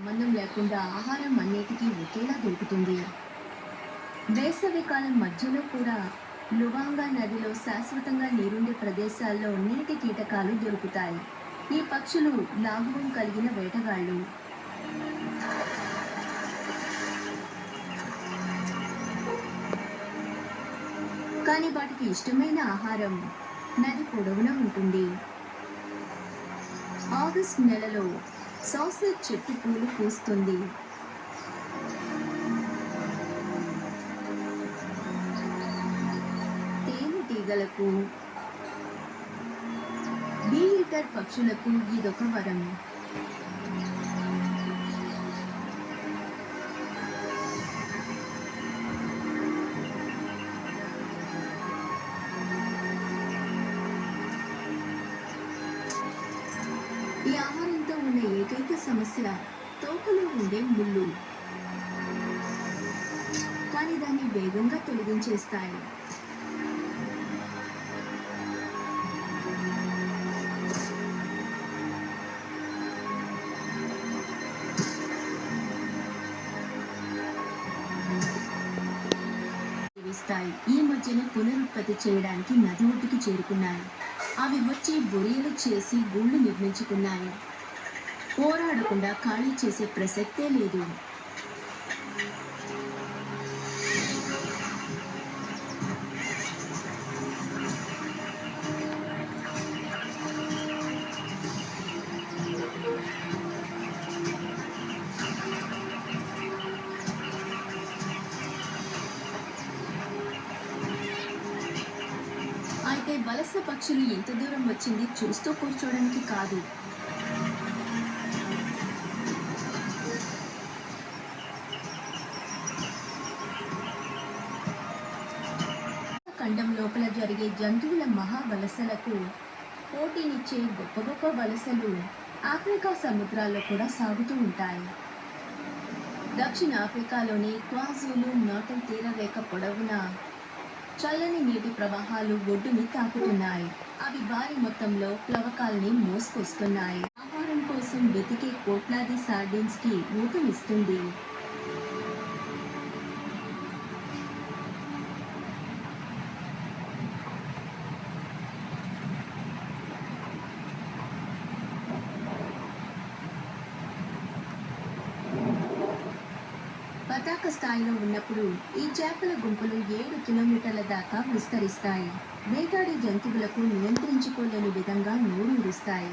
సంబంధం లేకుండా ఆహారం అన్నిటికీ ఒకేలా దొరుకుతుంది. వేసవి కాలం మధ్యలో కూడా లువాంగా నదిలో శాశ్వతంగా నీరుండే ప్రదేశాల్లో నీటి కీటకాలు దొరుకుతాయి. ఈ పక్షులు లాఘవం కలిగిన వేటగాళ్ళు. కానీ వాటికి ఇష్టమైన ఆహారం నది పొడవునా ఉంటుంది. ఆగస్టు నెలలో సాసేజ్ చెట్టు పూలు పూస్తుంది. తేనెటీగలకు, బీ ఈటర్ పక్షులకు ఇదొక వరం. ఈ ఆహారంతో ఉన్న ఏకైక సమస్య తోకలో ఉండే ముళ్ళు. కానీ దాన్ని వేగంగా తొలగించేస్తాయి. ఈ మధ్యన పునరుత్పత్తి చేయడానికి నది ఒడ్డుకి చేరుకున్నాయి. అవి వచ్చి బొరియలు చేసి గూళ్ళు నిర్మించుకున్నాయి. పోరాడకుండా ఖాళీ చేసే ప్రసక్తే లేదు. అయితే వలస పక్షులు ఎంత దూరం వచ్చింది చూస్తూ కూర్చోడానికి కాదు. ఖండం లోపల జరిగే జంతువుల మహావలసలకు పోటీనిచ్చే గొప్ప గొప్ప వలసలు ఆఫ్రికా సముద్రాల్లో కూడా సాగుతూ ఉంటాయి. దక్షిణ ఆఫ్రికాలోని క్వాజులు నాటల్ తీరరేఖ పొడవునా చల్లని నీటి ప్రవాహాలు ఒడ్డుని తాకుతున్నాయి. అవి భారీ మొత్తంలో ప్లవకాల్ని మోసుకొస్తున్నాయి. ఆహారం కోసం వెతికే కోట్లాది సార్డిన్స్ కి ఊతమిస్తుంది. పతాక స్థాయిలో ఉన్నప్పుడు ఈ చేపల గుంపులు 7 కిలోమీటర్ల దాకా విస్తరిస్తాయి. వేటాడే జంతువులకు నియంత్రించుకోలేని విధంగా నోరూరుస్తాయి.